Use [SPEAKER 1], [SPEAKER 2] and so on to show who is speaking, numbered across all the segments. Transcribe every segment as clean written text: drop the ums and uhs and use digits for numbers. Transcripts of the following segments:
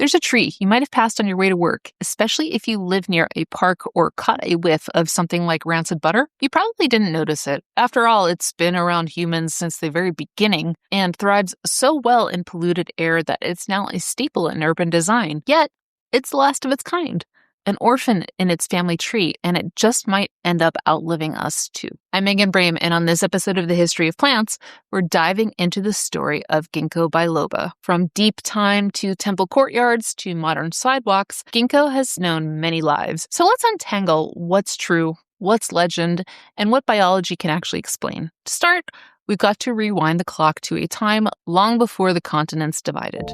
[SPEAKER 1] There's a tree you might have passed on your way to work, especially if you live near a park or caught a whiff of something like rancid butter. You probably didn't notice it. After all, it's been around humans since the very beginning and thrives so well in polluted air that it's now a staple in urban design. Yet, it's the last of its kind. An orphan in its family tree, and it just might end up outliving us too. I'm Megan Brame, and on this episode of The History of Plants, we're diving into the story of Ginkgo biloba. From deep time to temple courtyards to modern sidewalks, ginkgo has known many lives. So let's untangle what's true, what's legend, and what biology can actually explain. To start, we've got to rewind the clock to a time long before the continents divided.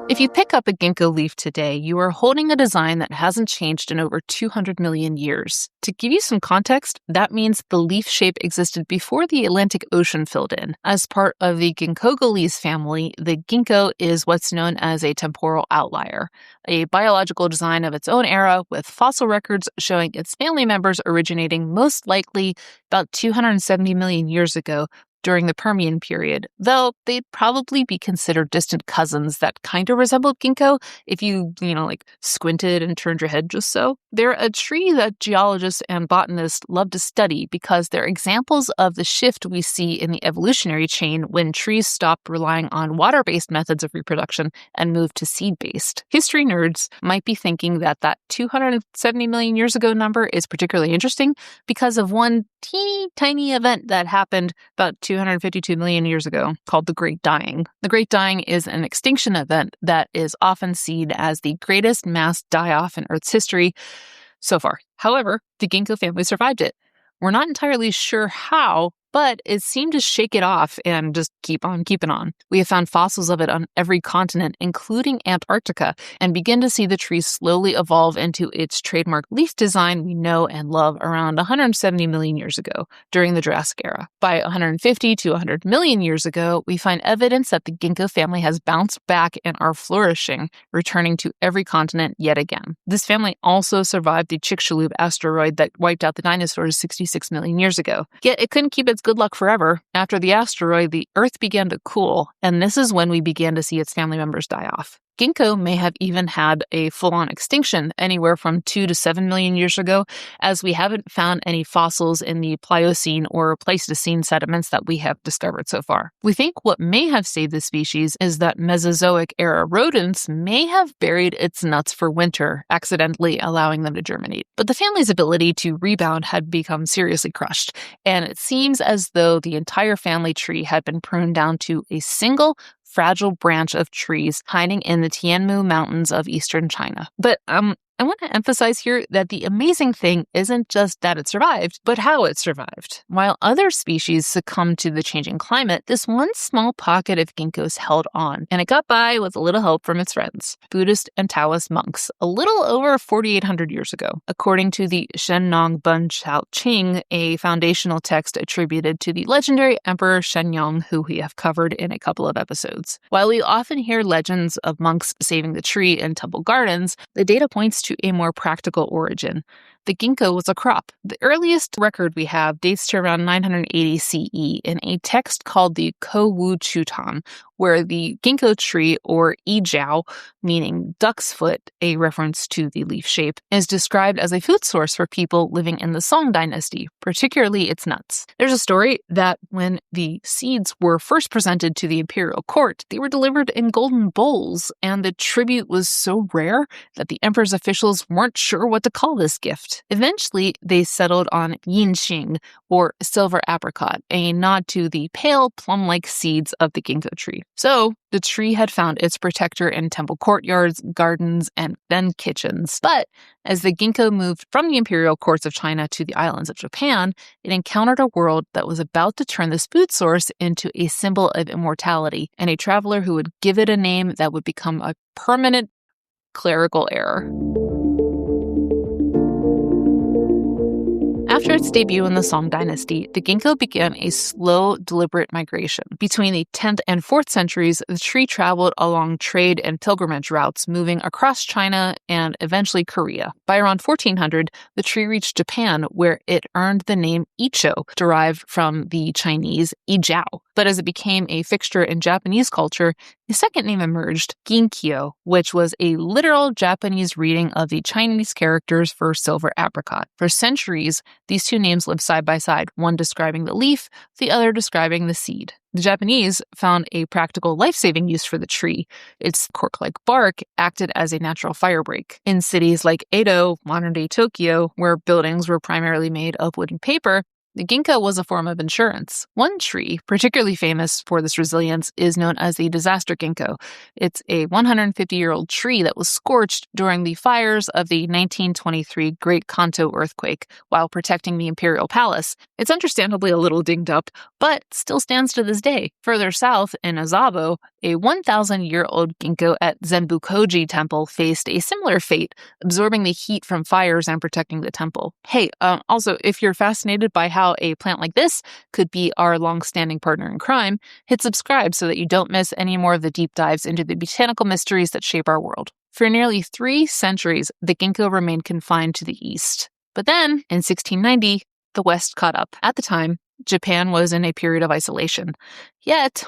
[SPEAKER 1] If you pick up a ginkgo leaf today, you are holding a design that hasn't changed in over 200 million years. To give you some context, that means the leaf shape existed before the Atlantic Ocean filled in. As part of the Ginkgolese family, the ginkgo is what's known as a temporal outlier, a biological design of its own era with fossil records showing its family members originating most likely about 270 million years ago, during the Permian period, though they'd probably be considered distant cousins that kind of resembled ginkgo if you squinted and turned your head just so. They're a tree that geologists and botanists love to study because they're examples of the shift we see in the evolutionary chain when trees stopped relying on water-based methods of reproduction and moved to seed-based. History nerds might be thinking that 270 million years ago number is particularly interesting because of one teeny tiny event that happened about 252 million years ago called the Great Dying. The Great Dying is an extinction event that is often seen as the greatest mass die-off in Earth's history so far. However, the ginkgo family survived it. We're not entirely sure how, but it seemed to shake it off and just keep on keeping on. We have found fossils of it on every continent, including Antarctica, and begin to see the tree slowly evolve into its trademark leaf design we know and love around 170 million years ago, during the Jurassic era. By 150 to 100 million years ago, we find evidence that the ginkgo family has bounced back and are flourishing, returning to every continent yet again. This family also survived the Chicxulub asteroid that wiped out the dinosaurs 66 million years ago. Yet it couldn't keep its good luck forever. After the asteroid, the Earth began to cool, and this is when we began to see its family members die off. Ginkgo may have even had a full-on extinction anywhere from 2 to 7 million years ago, as we haven't found any fossils in the Pliocene or Pleistocene sediments that we have discovered so far. We think what may have saved the species is that Mesozoic-era rodents may have buried its nuts for winter, accidentally allowing them to germinate. But the family's ability to rebound had become seriously crushed, and it seems as though the entire family tree had been pruned down to a single fragile branch of trees hiding in the Tianmu Mountains of eastern China. But I want to emphasize here that the amazing thing isn't just that it survived, but how it survived. While other species succumbed to the changing climate, this one small pocket of ginkgos held on, and it got by with a little help from its friends, Buddhist and Taoist monks, a little over 4,800 years ago. According to the Shennong Bun Chao Qing, a foundational text attributed to the legendary Emperor Shenyang, who we have covered in a couple of episodes. While we often hear legends of monks saving the tree in temple gardens, the data points to a more practical origin. The ginkgo was a crop. The earliest record we have dates to around 980 CE in a text called the Kowu Chutan, where the ginkgo tree, or ijiao, meaning duck's foot, a reference to the leaf shape, is described as a food source for people living in the Song dynasty, particularly its nuts. There's a story that when the seeds were first presented to the imperial court, they were delivered in golden bowls, and the tribute was so rare that the emperor's officials weren't sure what to call this gift. Eventually, they settled on yinxing, or silver apricot, a nod to the pale, plum-like seeds of the ginkgo tree. So, the tree had found its protector in temple courtyards, gardens, and then kitchens. But as the ginkgo moved from the imperial courts of China to the islands of Japan, it encountered a world that was about to turn this food source into a symbol of immortality, and a traveler who would give it a name that would become a permanent clerical error. After its debut in the Song dynasty, the ginkgo began a slow, deliberate migration. Between the 10th and 4th centuries, the tree traveled along trade and pilgrimage routes, moving across China and eventually Korea. By around 1400, the tree reached Japan, where it earned the name icho, derived from the Chinese ijiao. But as it became a fixture in Japanese culture, a second name emerged, Ginkgo, which was a literal Japanese reading of the Chinese characters for silver apricot. For centuries, these two names lived side by side, one describing the leaf, the other describing the seed. The Japanese found a practical life-saving use for the tree. Its cork-like bark acted as a natural firebreak. In cities like Edo, modern-day Tokyo, where buildings were primarily made of wood and paper, the ginkgo was a form of insurance. One tree, particularly famous for this resilience, is known as the disaster ginkgo. It's a 150-year-old tree that was scorched during the fires of the 1923 Great Kanto earthquake while protecting the imperial palace. It's understandably a little dinged up, but still stands to this day. Further south, in Azabo, a 1,000-year-old ginkgo at Zenbukoji Temple faced a similar fate, absorbing the heat from fires and protecting the temple. Hey, also, if you're fascinated by how a plant like this could be our long-standing partner in crime, hit subscribe so that you don't miss any more of the deep dives into the botanical mysteries that shape our world. For nearly 3 centuries, the ginkgo remained confined to the east. But then, in 1690, the West caught up. At the time, Japan was in a period of isolation. Yet,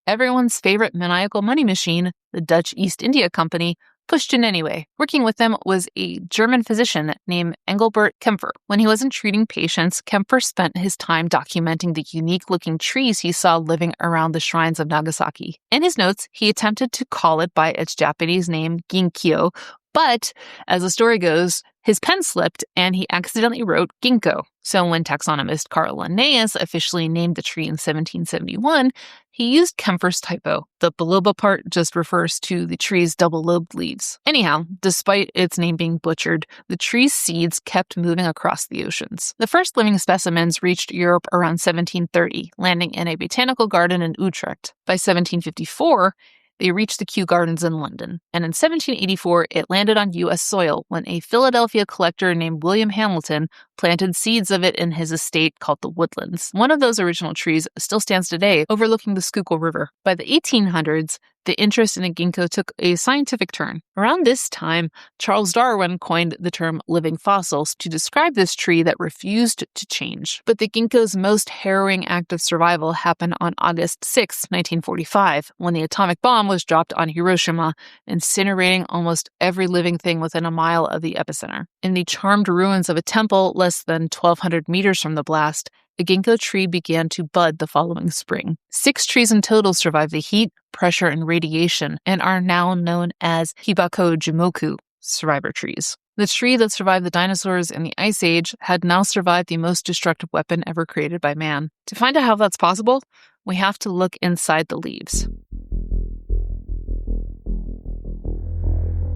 [SPEAKER 1] everyone's favorite maniacal money machine, the Dutch East India Company, pushed in anyway. Working with them was a German physician named Engelbert Kempfer. When he wasn't treating patients, Kempfer spent his time documenting the unique-looking trees he saw living around the shrines of Nagasaki. In his notes, he attempted to call it by its Japanese name, Ginkgo, but, as the story goes, his pen slipped and he accidentally wrote ginkgo. So when taxonomist Carl Linnaeus officially named the tree in 1771, he used Kempfer's typo. The biloba part just refers to the tree's double-lobed leaves. Anyhow, despite its name being butchered, the tree's seeds kept moving across the oceans. The first living specimens reached Europe around 1730, landing in a botanical garden in Utrecht. By 1754, they reached the Kew Gardens in London, and in 1784 it landed on U.S. soil when a Philadelphia collector named William Hamilton planted seeds of it in his estate called the Woodlands. One of those original trees still stands today, overlooking the Schuylkill River. By the 1800s, the interest in the ginkgo took a scientific turn. Around this time, Charles Darwin coined the term living fossils to describe this tree that refused to change. But the ginkgo's most harrowing act of survival happened on August 6, 1945, when the atomic bomb was dropped on Hiroshima, incinerating almost every living thing within a mile of the epicenter. In the charmed ruins of a temple less than 1,200 meters from the blast, a ginkgo tree began to bud the following spring. 6 trees in total survived the heat, pressure, and radiation, and are now known as Hibako Jimoku survivor trees. The tree that survived the dinosaurs in the Ice Age had now survived the most destructive weapon ever created by man. To find out how that's possible, we have to look inside the leaves.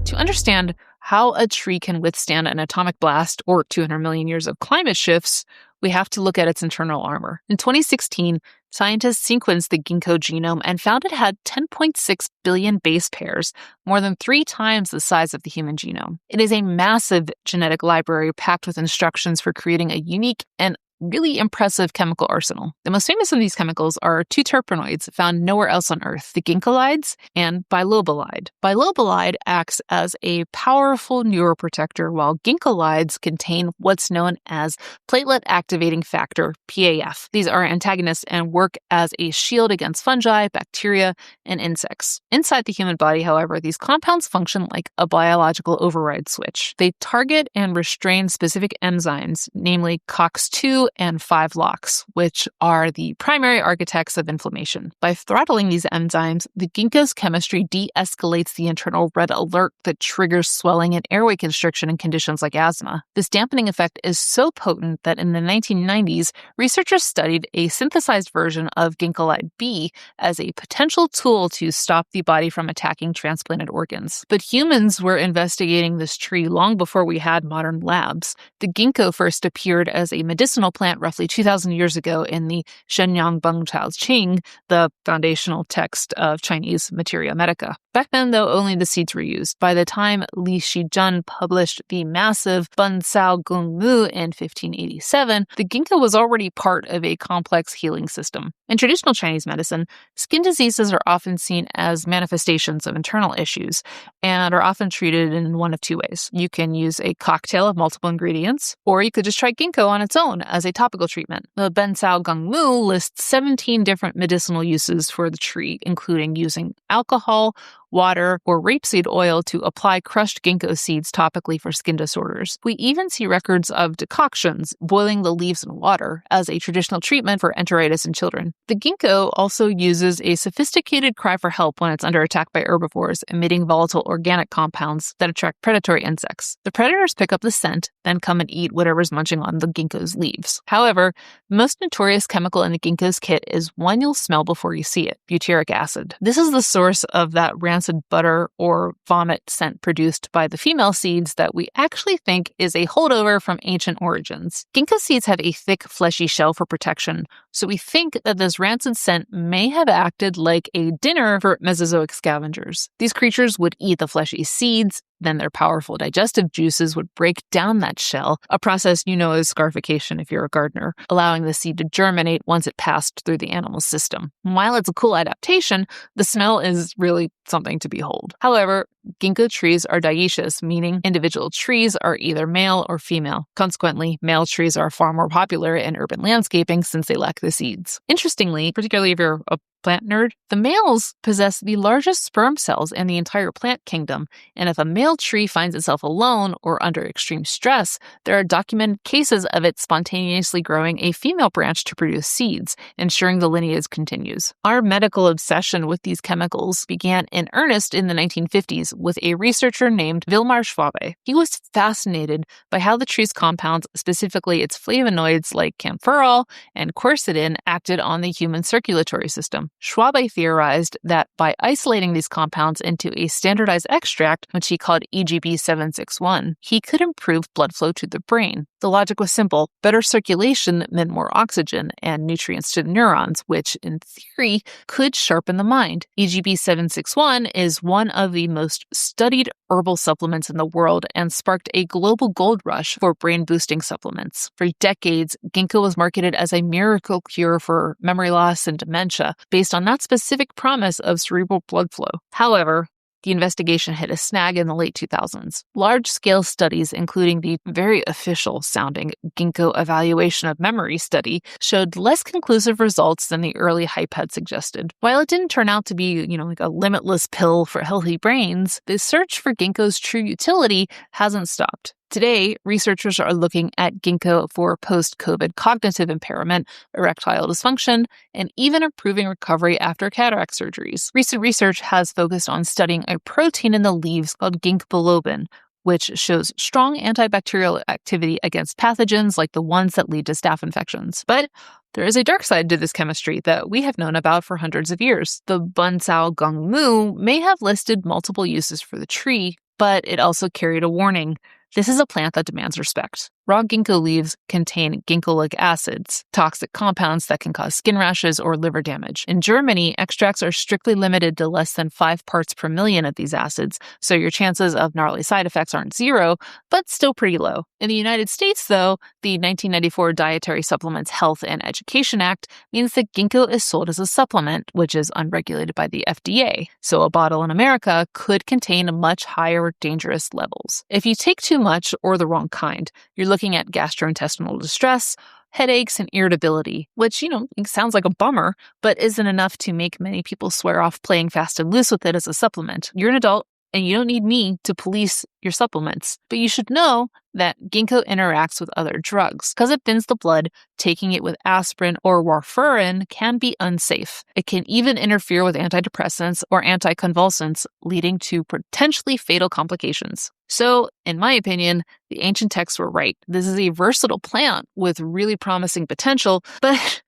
[SPEAKER 1] To understand how a tree can withstand an atomic blast or 200 million years of climate shifts, we have to look at its internal armor. In 2016, scientists sequenced the ginkgo genome and found it had 10.6 billion base pairs, more than 3 times the size of the human genome. It is a massive genetic library packed with instructions for creating a unique and really impressive chemical arsenal. The most famous of these chemicals are 2 terpenoids found nowhere else on Earth, the ginkgolides and bilobalide. Bilobalide acts as a powerful neuroprotector, while ginkgolides contain what's known as platelet activating factor, PAF. These are antagonists and work as a shield against fungi, bacteria, and insects. Inside the human body, however, these compounds function like a biological override switch. They target and restrain specific enzymes, namely COX-2 and 5-LOX, which are the primary architects of inflammation. By throttling these enzymes, the ginkgo's chemistry de-escalates the internal red alert that triggers swelling and airway constriction in conditions like asthma. This dampening effect is so potent that in the 1990s, researchers studied a synthesized version of ginkgolide B as a potential tool to stop the body from attacking transplanted organs. But humans were investigating this tree long before we had modern labs. The ginkgo first appeared as a medicinal plant roughly 2,000 years ago in the Shenyang Bengchao Qing, the foundational text of Chinese Materia Medica. Back then, though, only the seeds were used. By the time Li Shijun published the massive Bunsao Gongmu in 1587, the ginkgo was already part of a complex healing system. In traditional Chinese medicine, skin diseases are often seen as manifestations of internal issues and are often treated in one of two ways. You can use a cocktail of multiple ingredients, or you could just try ginkgo on its own as a topical treatment. The Bunsao Gongmu lists 17 different medicinal uses for the tree, including using alcohol, water, or rapeseed oil to apply crushed ginkgo seeds topically for skin disorders. We even see records of decoctions, boiling the leaves in water, as a traditional treatment for enteritis in children. The ginkgo also uses a sophisticated cry for help when it's under attack by herbivores, emitting volatile organic compounds that attract predatory insects. The predators pick up the scent, then come and eat whatever's munching on the ginkgo's leaves. However, the most notorious chemical in the ginkgo's kit is one you'll smell before you see it: butyric acid. This is the source of that rancid butter or vomit scent produced by the female seeds that we actually think is a holdover from ancient origins. Ginkgo seeds have a thick, fleshy shell for protection, so we think that this rancid scent may have acted like a dinner for Mesozoic scavengers. These creatures would eat the fleshy seeds, then their powerful digestive juices would break down that shell, a process you know as scarification if you're a gardener, allowing the seed to germinate once it passed through the animal's system. While it's a cool adaptation, the smell is really something to behold. However, ginkgo trees are dioecious, meaning individual trees are either male or female. Consequently, male trees are far more popular in urban landscaping since they lack the seeds. Interestingly, particularly if you're a plant nerd, the males possess the largest sperm cells in the entire plant kingdom, and if a male tree finds itself alone or under extreme stress, there are documented cases of it spontaneously growing a female branch to produce seeds, ensuring the lineage continues. Our medical obsession with these chemicals began in earnest in the 1950s with a researcher named Vilmar Schwabe. He was fascinated by how the tree's compounds, specifically its flavonoids like camphorol and quercetin, acted on the human circulatory system. Schwabe theorized that by isolating these compounds into a standardized extract, which he called EGB 761, he could improve blood flow to the brain. The logic was simple: better circulation meant more oxygen and nutrients to the neurons, which, in theory, could sharpen the mind. EGB 761 is one of the most studied herbal supplements in the world and sparked a global gold rush for brain-boosting supplements. For decades, ginkgo was marketed as a miracle cure for memory loss and dementia, based on that specific promise of cerebral blood flow. However, the investigation hit a snag in the late 2000s. Large-scale studies, including the very official-sounding Ginkgo Evaluation of Memory study, showed less conclusive results than the early hype had suggested. While it didn't turn out to be, like a limitless pill for healthy brains, the search for ginkgo's true utility hasn't stopped. Today, researchers are looking at ginkgo for post-COVID cognitive impairment, erectile dysfunction, and even improving recovery after cataract surgeries. Recent research has focused on studying a protein in the leaves called Ginkgo Biloba, which shows strong antibacterial activity against pathogens like the ones that lead to staph infections. But there is a dark side to this chemistry that we have known about for hundreds of years. The Bunsao Gongmu may have listed multiple uses for the tree, but it also carried a warning. This is a plant that demands respect. Raw ginkgo leaves contain ginkgolic acids, toxic compounds that can cause skin rashes or liver damage. In Germany, extracts are strictly limited to less than 5 parts per million of these acids, so your chances of gnarly side effects aren't zero, but still pretty low. In the United States, though, the 1994 Dietary Supplements Health and Education Act means that ginkgo is sold as a supplement, which is unregulated by the FDA, so a bottle in America could contain much higher dangerous levels. If you take too much or the wrong kind, you're looking at gastrointestinal distress, headaches, and irritability, which, it sounds like a bummer, but isn't enough to make many people swear off playing fast and loose with it as a supplement. You're an adult, and you don't need me to police your supplements. But you should know that ginkgo interacts with other drugs. Because it thins the blood, taking it with aspirin or warfarin can be unsafe. It can even interfere with antidepressants or anticonvulsants, leading to potentially fatal complications. So, in my opinion, the ancient texts were right. This is a versatile plant with really promising potential, but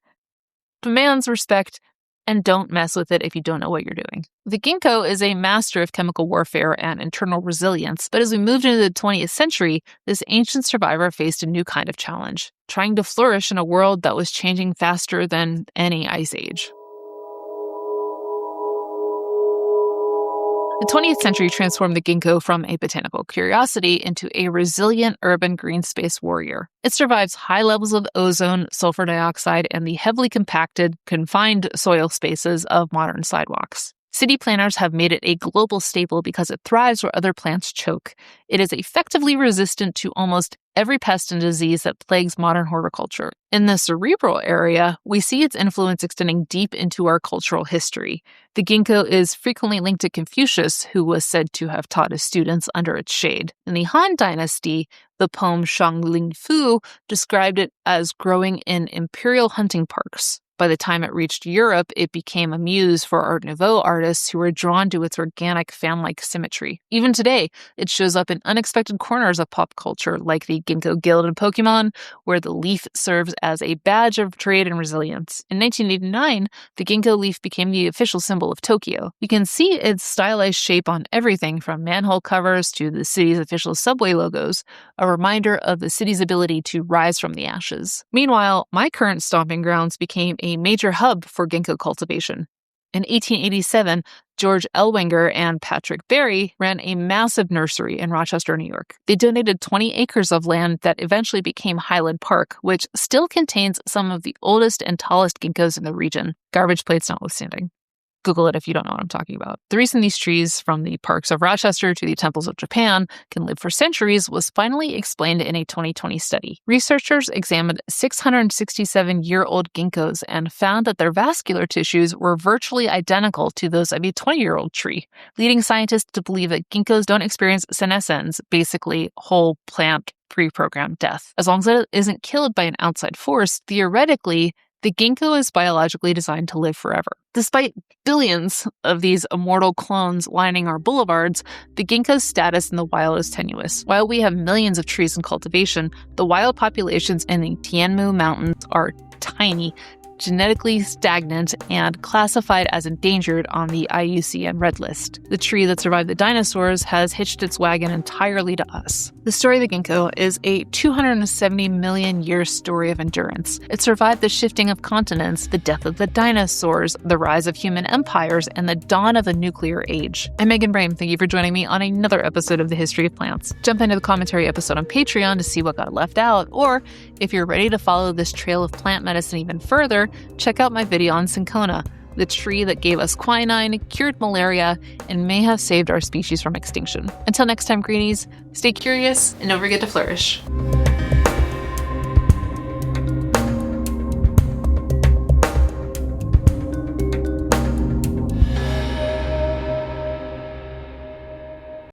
[SPEAKER 1] demands respect, and don't mess with it if you don't know what you're doing. The ginkgo is a master of chemical warfare and internal resilience, but as we moved into the 20th century, this ancient survivor faced a new kind of challenge, trying to flourish in a world that was changing faster than any ice age. The 20th century transformed the ginkgo from a botanical curiosity into a resilient urban green space warrior. It survives high levels of ozone, sulfur dioxide, and the heavily compacted, confined soil spaces of modern sidewalks. City planners have made it a global staple because it thrives where other plants choke. It is effectively resistant to almost every pest and disease that plagues modern horticulture. In the cerebral area, we see its influence extending deep into our cultural history. The ginkgo is frequently linked to Confucius, who was said to have taught his students under its shade. In the Han Dynasty, the poem Shangling Fu described it as growing in imperial hunting parks. By the time it reached Europe, it became a muse for Art Nouveau artists who were drawn to its organic, fan-like symmetry. Even today, it shows up in unexpected corners of pop culture, like the Ginkgo Guild in Pokemon, where the leaf serves as a badge of trade and resilience. In 1989, the ginkgo leaf became the official symbol of Tokyo. You can see its stylized shape on everything from manhole covers to the city's official subway logos, a reminder of the city's ability to rise from the ashes. Meanwhile, my current stomping grounds became a major hub for ginkgo cultivation. In 1887, George Ellwanger and Patrick Berry ran a massive nursery in Rochester, New York. They donated 20 acres of land that eventually became Highland Park, which still contains some of the oldest and tallest ginkgos in the region, garbage plates notwithstanding. Google it if you don't know what I'm talking about. The reason these trees, from the parks of Rochester to the temples of Japan, can live for centuries was finally explained in a 2020 study. Researchers examined 667-year-old ginkgos and found that their vascular tissues were virtually identical to those of a 20-year-old tree, leading scientists to believe that ginkgos don't experience senescence, basically whole plant pre-programmed death. As long as it isn't killed by an outside force, theoretically, the ginkgo is biologically designed to live forever. Despite billions of these immortal clones lining our boulevards, the ginkgo's status in the wild is tenuous. While we have millions of trees in cultivation, the wild populations in the Tianmu Mountains are tiny, genetically stagnant, and classified as endangered on the IUCN Red List. The tree that survived the dinosaurs has hitched its wagon entirely to us. The story of the ginkgo is a 270 million year story of endurance. It survived the shifting of continents, the death of the dinosaurs, the rise of human empires, and the dawn of the nuclear age. I'm Megan Brame. Thank you for joining me on another episode of The History of Plants. Jump into the commentary episode on Patreon to see what got left out, or if you're ready to follow this trail of plant medicine even further, check out my video on cinchona, the tree that gave us quinine, cured malaria, and may have saved our species from extinction. Until next time, greenies, stay curious and don't forget to flourish.